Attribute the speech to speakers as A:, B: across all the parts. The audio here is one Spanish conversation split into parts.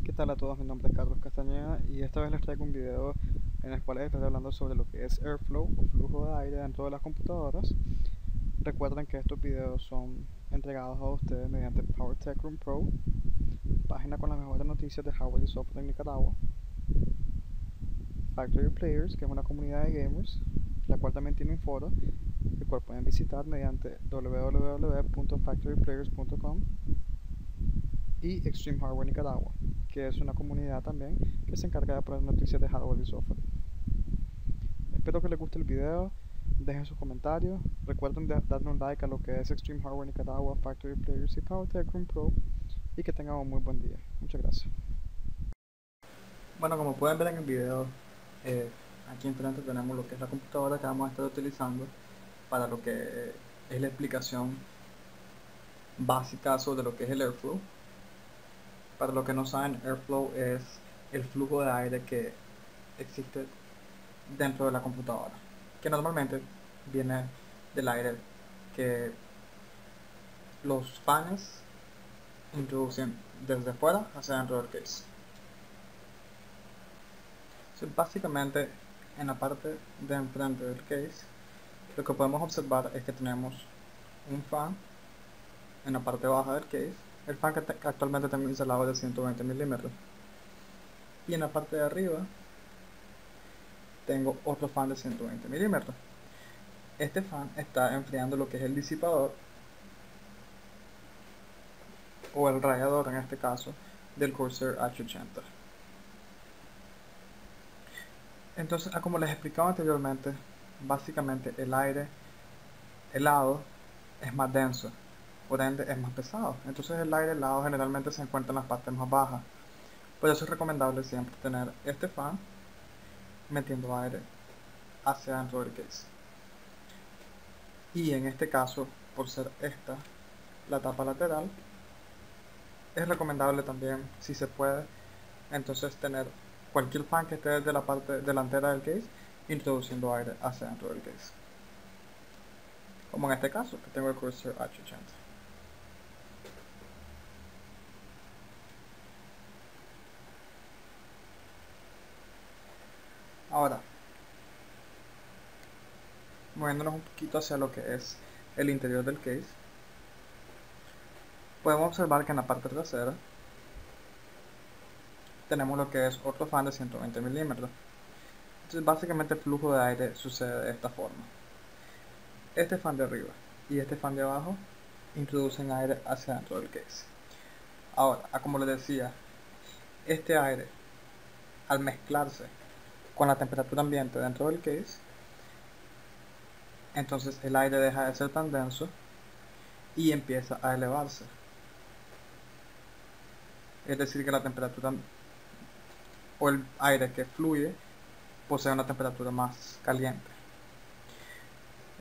A: ¿Qué tal a todos? Mi nombre es Carlos Castañeda y esta vez les traigo un video en el cual estaré hablando sobre lo que es Airflow o flujo de aire dentro de las computadoras. Recuerden que estos videos son entregados a ustedes mediante PowerTech Room Pro, página con las mejores noticias de hardware y software en Nicaragua, Factory Players, que es una comunidad de gamers, la cual también tiene un foro, el cual pueden visitar mediante www.factoryplayers.com, y Extreme Hardware Nicaragua, que es una comunidad también que se encarga de poner noticias de hardware y software. Espero que les guste el video, dejen sus comentarios, recuerden darle un like a lo que es Extreme Hardware Nicaragua, Factory Players y PowerTech Room Pro, y que tengan un muy buen día. Muchas gracias.
B: Bueno, como pueden ver en el video, eh, aquí enfrente tenemos lo que es la computadora que vamos a estar utilizando para lo que es la explicación básica sobre lo que es el Airflow. Para los que no saben, Airflow es el flujo de aire que existe dentro de la computadora, que normalmente viene del aire que los fans introducen desde fuera hacia dentro del case. Básicamente, en la parte de enfrente del case, lo que podemos observar es que tenemos un fan en la parte baja del case, el fan que actualmente tengo instalado es de 120 milímetros, y en la parte de arriba tengo otro fan de 120 milímetros. Este fan está enfriando lo que es el disipador, o el radiador en este caso, del Corsair H80. Entonces, como les explicaba anteriormente, básicamente el aire helado es más denso, por ende es más pesado. Entonces el aire helado generalmente se encuentra en las partes más bajas. Por eso es recomendable siempre tener este fan metiendo aire hacia dentro del case. Y en este caso, por ser esta la tapa lateral, es recomendable también, si se puede, entonces tener cualquier fan que esté desde la parte delantera del case introduciendo aire hacia dentro del case. Como en este caso, que tengo el Corsair H80. Ahora, moviéndonos un poquito hacia lo que es el interior del case, podemos observar que en la parte trasera tenemos lo que es otro fan de 120 milímetros. Entonces básicamente el flujo de aire sucede de esta forma. Este fan de arriba y este fan de abajo introducen aire hacia dentro del case. Ahora, como les decía, este aire al mezclarse con la temperatura ambiente dentro del case, entonces el aire deja de ser tan denso y empieza a elevarse. Es decir, que la temperatura o el aire que fluye posee una temperatura más caliente.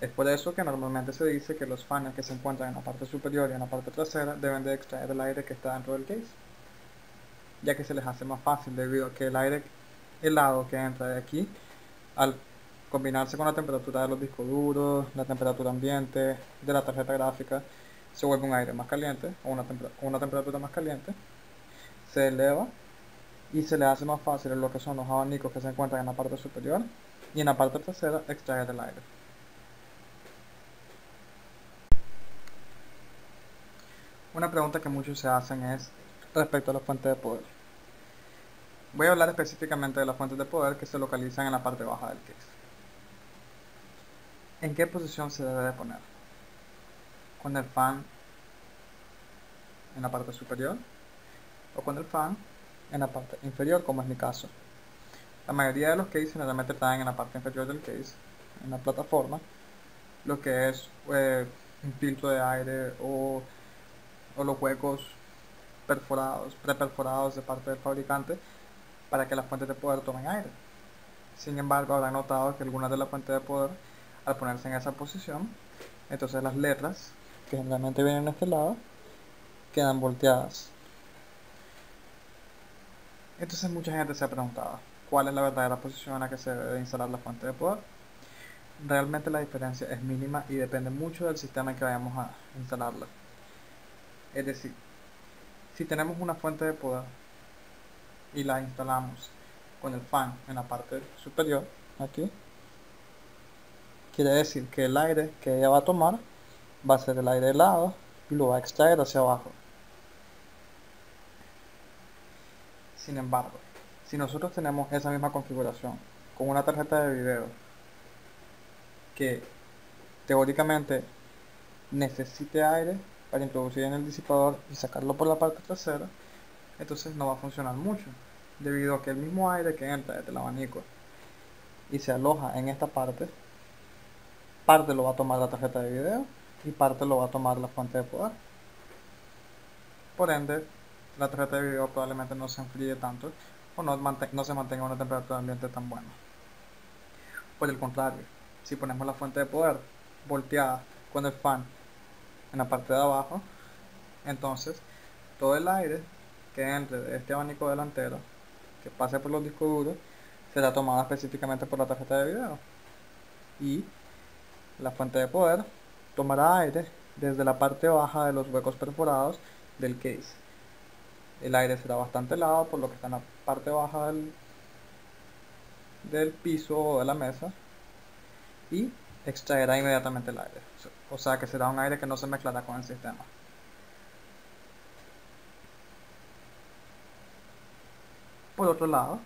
B: Es por eso que normalmente se dice que los fans que se encuentran en la parte superior y en la parte trasera deben de extraer el aire que está dentro del case, ya que se les hace más fácil debido a que el aire helado que entra de aquí, al combinarse con la temperatura de los discos duros, la temperatura ambiente de la tarjeta gráfica, se vuelve un aire más caliente o una temperatura más caliente, se eleva y se le hace más fácil en lo que son los abanicos que se encuentran en la parte superior y en la parte trasera extraer el aire. Una pregunta que muchos se hacen es respecto a la fuente de poder. Voy a hablar específicamente de las fuentes de poder que se localizan en la parte baja del case. ¿En qué posición se debe de poner? ¿Con el fan en la parte superior o con el fan en la parte inferior, como es mi caso? La mayoría de los cases generalmente están en la parte inferior del case, en la plataforma, lo que es un filtro de aire o los huecos perforados, preperforados de parte del fabricante para que las fuentes de poder tomen aire. Sin embargo, habrán notado que algunas de las fuentes de poder, al ponerse en esa posición, entonces las letras, que generalmente vienen de este lado, quedan volteadas. Entonces mucha gente se ha preguntado, ¿cuál es la verdadera posición en la que se debe instalar la fuente de poder? Realmente la diferencia es mínima y depende mucho del sistema en que vayamos a instalarla. Es decir, si tenemos una fuente de poder y la instalamos con el fan en la parte superior, aquí, quiere decir que el aire que ella va a tomar va a ser el aire helado y lo va a extraer hacia abajo. Sin embargo, si nosotros tenemos esa misma configuración con una tarjeta de video que teóricamente necesite aire para introducir en el disipador y sacarlo por la parte trasera, entonces no va a funcionar mucho, debido a que el mismo aire que entra desde el abanico y se aloja en esta parte lo va a tomar la tarjeta de video y parte lo va a tomar la fuente de poder. Por ende, la tarjeta de video probablemente no se enfríe tanto o no se mantenga a una temperatura de ambiente tan buena. Por el contrario, si ponemos la fuente de poder volteada con el fan en la parte de abajo, entonces todo el aire que entre de este abanico delantero, que pase por los discos duros, será tomado específicamente por la tarjeta de video. Y la fuente de poder tomará aire desde la parte baja de los huecos perforados del case. El aire será bastante helado, por lo que está en la parte baja del piso o de la mesa, y extraerá inmediatamente el aire. O sea que será un aire que no se mezclará con el sistema. Por otro lado,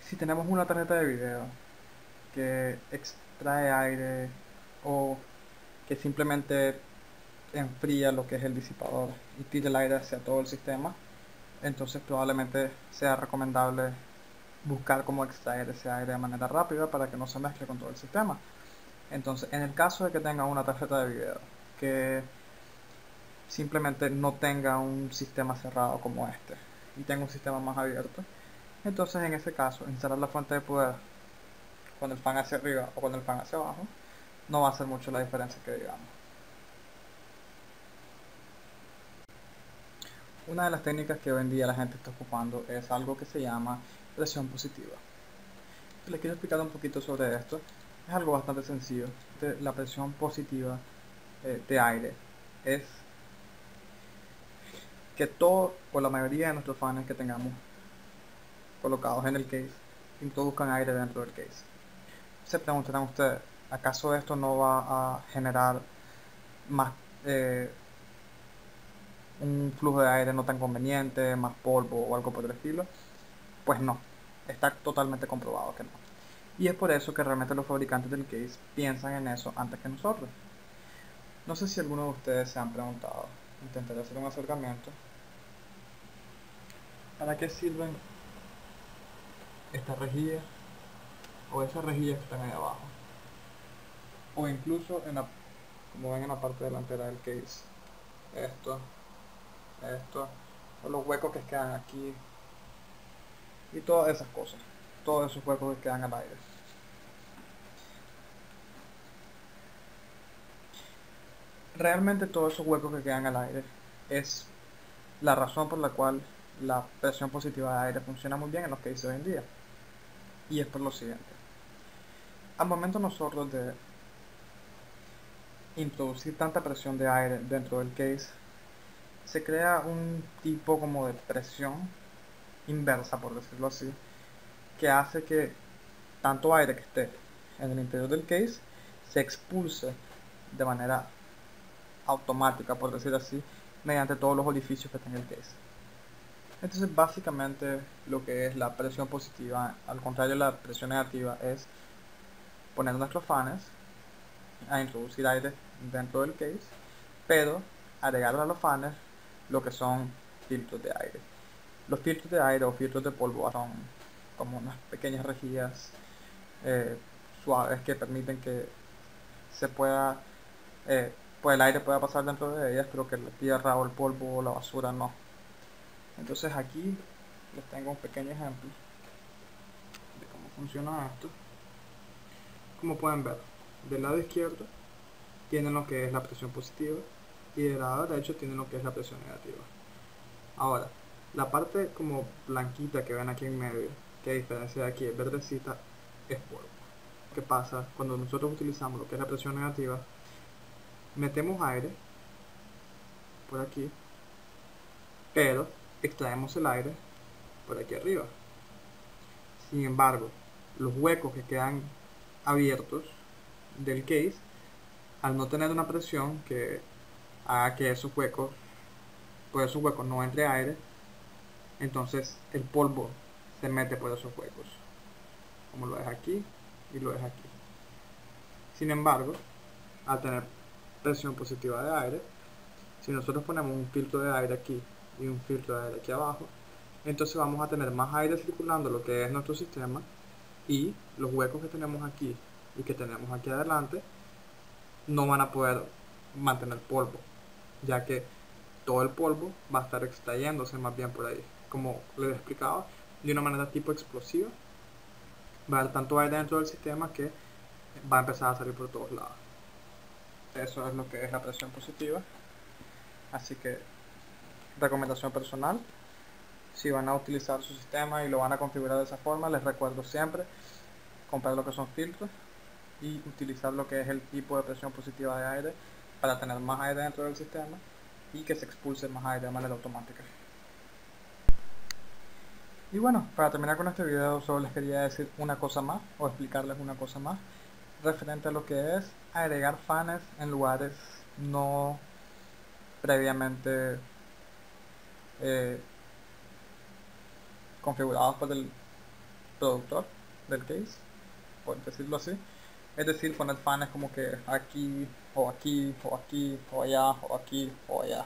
B: si tenemos una tarjeta de video que extrae aire o que simplemente enfría lo que es el disipador y tira el aire hacia todo el sistema, entonces probablemente sea recomendable buscar cómo extraer ese aire de manera rápida para que no se mezcle con todo el sistema. Entonces, en el caso de que tenga una tarjeta de video que simplemente no tenga un sistema cerrado como este y tenga un sistema más abierto, entonces en ese caso instalar la fuente de poder con el fan hacia arriba o con el fan hacia abajo no va a hacer mucho la diferencia que digamos. Una de las técnicas que hoy en día la gente está ocupando es algo que se llama presión positiva. Les quiero explicar un poquito sobre esto. Es algo bastante sencillo. La presión positiva de aire es que todo o la mayoría de nuestros fans que tengamos colocados en el case introduzcan aire dentro del case. Se preguntarán ustedes, ¿acaso esto no va a generar más un flujo de aire no tan conveniente, más polvo o algo por el estilo? Pues no, está totalmente comprobado que no. Y es por eso que realmente los fabricantes del case piensan en eso antes que nosotros. No sé si alguno de ustedes se han preguntado, intentaré hacer un acercamiento. ¿Para qué sirven estas rejillas o esas rejillas que están ahí abajo? O incluso como ven en la parte delantera del case, esto, o los huecos que quedan aquí y todas esas cosas, todos esos huecos que quedan al aire. Realmente todos esos huecos que quedan al aire es la razón por la cual la presión positiva de aire funciona muy bien en los cases hoy en día. Y es por lo siguiente. Al momento nosotros de introducir tanta presión de aire dentro del case, se crea un tipo como de presión inversa, por decirlo así, que hace que tanto aire que esté en el interior del case se expulse de manera automática, por decirlo así, mediante todos los orificios que tiene el case. Entonces básicamente lo que es la presión positiva, al contrario de la presión negativa, es poner nuestros fans a introducir aire dentro del case, pero agregar a los fans lo que son filtros de aire. Los filtros de aire o filtros de polvo son como unas pequeñas rejillas suaves que permiten que se pueda pues el aire pueda pasar dentro de ellas, pero que la tierra o el polvo o la basura no. Entonces aquí les tengo un pequeño ejemplo de cómo funciona esto. Como pueden ver, del lado izquierdo tienen lo que es la presión positiva y del lado derecho tienen lo que es la presión negativa. Ahora, la parte como blanquita que ven aquí en medio, que a diferencia de aquí es verdecita, es polvo. ¿Qué pasa? Cuando nosotros utilizamos lo que es la presión negativa, metemos aire por aquí, pero extraemos el aire por aquí arriba. Sin embargo, los huecos que quedan abiertos del case, al no tener una presión que haga que esos huecos, por esos huecos no entre aire, entonces el polvo se mete por esos huecos, como lo es aquí y lo es aquí. Sin embargo, al tener presión positiva de aire, si nosotros ponemos un filtro de aire aquí y un filtro de aire aquí abajo, entonces vamos a tener más aire circulando lo que es nuestro sistema, y los huecos que tenemos aquí y que tenemos aquí adelante no van a poder mantener polvo, ya que todo el polvo va a estar extrayéndose más bien por ahí. Como les he explicado, de una manera tipo explosiva, va a haber tanto aire dentro del sistema que va a empezar a salir por todos lados. Eso es lo que es la presión positiva. Así que, recomendación personal, si van a utilizar su sistema y lo van a configurar de esa forma, les recuerdo siempre comprar lo que son filtros y utilizar lo que es el tipo de presión positiva de aire para tener más aire dentro del sistema y que se expulse más aire de manera automática. Y bueno, para terminar con este video solo les quería decir una cosa más, o explicarles una cosa más referente a lo que es agregar fans en lugares no previamente configurados por el productor del case, por decirlo así. Es decir, poner fans como que aquí, o aquí, o aquí, o allá, o aquí, o allá.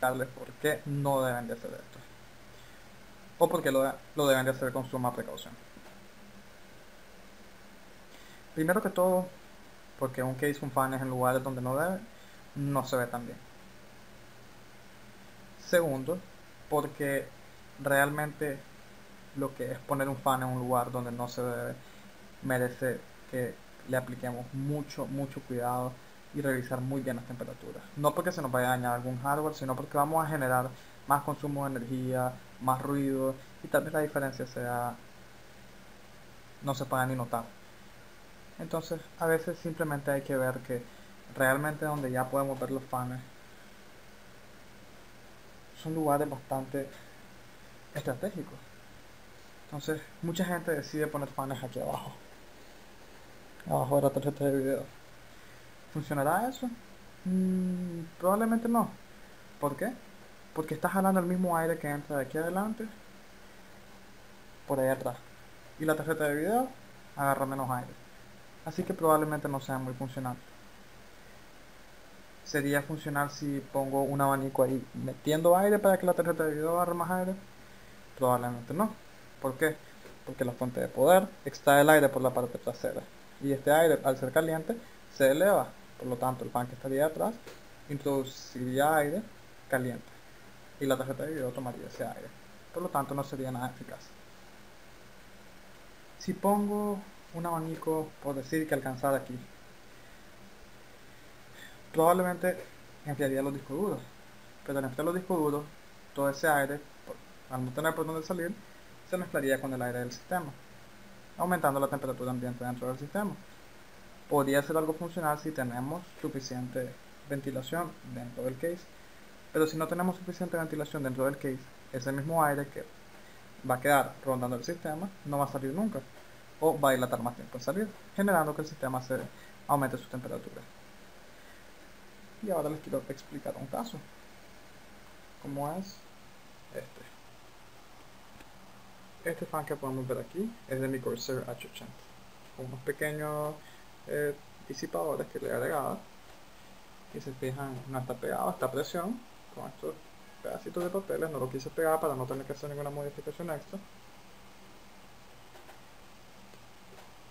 B: Darles por qué no deben de hacer esto, o por qué lo deben de hacer con suma precaución. Primero que todo, porque un case con fans en lugares donde no debe, no se ve tan bien. Segundo, porque realmente lo que es poner un fan en un lugar donde no se debe merece que le apliquemos mucho cuidado y revisar muy bien las temperaturas. No porque se nos vaya a dañar algún hardware, sino porque vamos a generar más consumo de energía, más ruido, y tal vez la diferencia sea no se pueda ni notar. Entonces, a veces simplemente hay que ver que realmente donde ya podemos ver los fans son lugares bastante estratégicos. Entonces, mucha gente decide poner fans aquí abajo de la tarjeta de video. ¿Funcionará eso? Probablemente no. ¿Por qué? Porque está jalando el mismo aire que entra de aquí adelante por ahí atrás, y la tarjeta de video agarra menos aire, así que probablemente no sea muy funcional. ¿Sería funcional si pongo un abanico ahí metiendo aire para que la tarjeta de video agarre más aire? Probablemente no. ¿Por qué? Porque la fuente de poder extrae el aire por la parte trasera, y este aire, al ser caliente, se eleva. Por lo tanto, el fan que estaría atrás introduciría aire caliente y la tarjeta de video tomaría ese aire. Por lo tanto, no sería nada eficaz. Si pongo un abanico, por decir que alcanzara aquí, probablemente enfriaría los discos duros. Pero al enfriar los discos duros, todo ese aire, al no tener por dónde salir, se mezclaría con el aire del sistema, aumentando la temperatura ambiente dentro del sistema. Podría ser algo funcional si tenemos suficiente ventilación dentro del case, pero si no tenemos suficiente ventilación dentro del case, ese mismo aire que va a quedar rondando el sistema no va a salir nunca, o va a dilatar más tiempo en salir, generando que el sistema aumente su temperatura. Y ahora les quiero explicar un caso, como es este fan que podemos ver aquí es de mi Corsair H80, con unos pequeños disipadores que le he agregado, y se fijan, no está pegado a esta presión con estos pedacitos de papeles. No lo quise pegar para no tener que hacer ninguna modificación extra.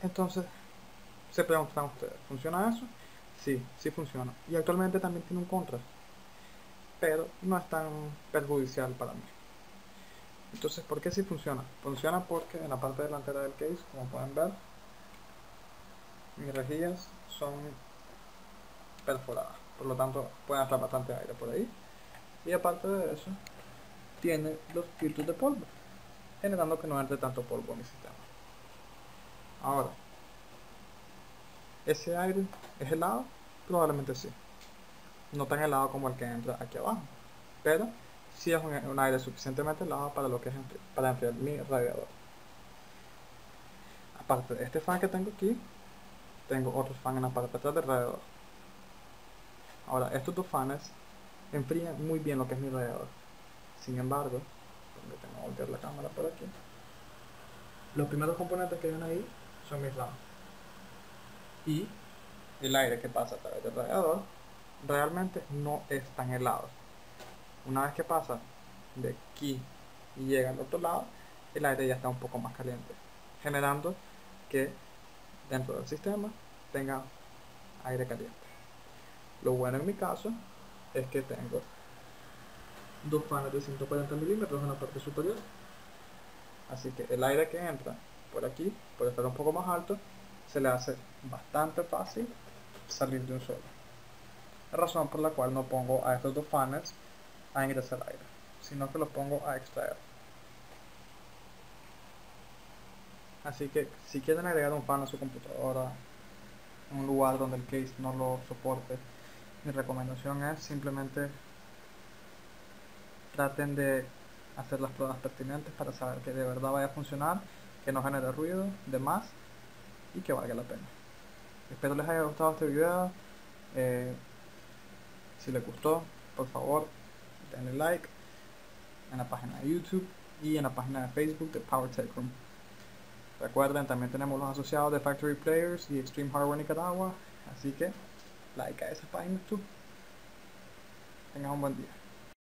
B: Entonces, se preguntan ustedes, ¿funciona eso? Sí, sí funciona, y actualmente también tiene un contra, pero no es tan perjudicial para mí. Entonces, ¿por qué sí funciona? Funciona porque en la parte delantera del case, como pueden ver, mis rejillas son perforadas, por lo tanto pueden entrar bastante aire por ahí, y aparte de eso tiene los filtros de polvo, generando que no entre tanto polvo en mi sistema. Ahora, ¿ese aire es helado? Probablemente sí, no tan helado como el que entra aquí abajo, pero si es un aire suficientemente helado para lo que es para enfriar mi radiador. Aparte de este fan que tengo aquí, tengo otro fan en la parte de atrás del radiador. Ahora, estos dos fans enfrían muy bien lo que es mi radiador. Sin embargo, tengo que voltear la cámara por aquí. Los primeros componentes que ven ahí son mis ramas. Y el aire que pasa a través del radiador realmente no es tan helado. Una vez que pasa de aquí y llega al otro lado, el aire ya está un poco más caliente, generando que dentro del sistema tenga aire caliente. Lo bueno en mi caso es que tengo dos fans de 140 milímetros en la parte superior, así que el aire que entra por aquí, por estar un poco más alto, se le hace bastante fácil salir de un solo. La razón por la cual no pongo a estos dos fans a ingresar aire, sino que los pongo a extraer. Así que si quieren agregar un fan a su computadora en un lugar donde el case no lo soporte, mi recomendación es simplemente traten de hacer las pruebas pertinentes para saber que de verdad vaya a funcionar, que no genere ruido de más y que valga la pena. Espero les haya gustado este video. Si les gustó, por favor denle like en la página de YouTube y en la página de Facebook de Power Tech Room. Recuerden, también tenemos los asociados de Factory Players y Extreme Hardware Nicaragua, así que like a esas páginas tú. Tengan un buen día.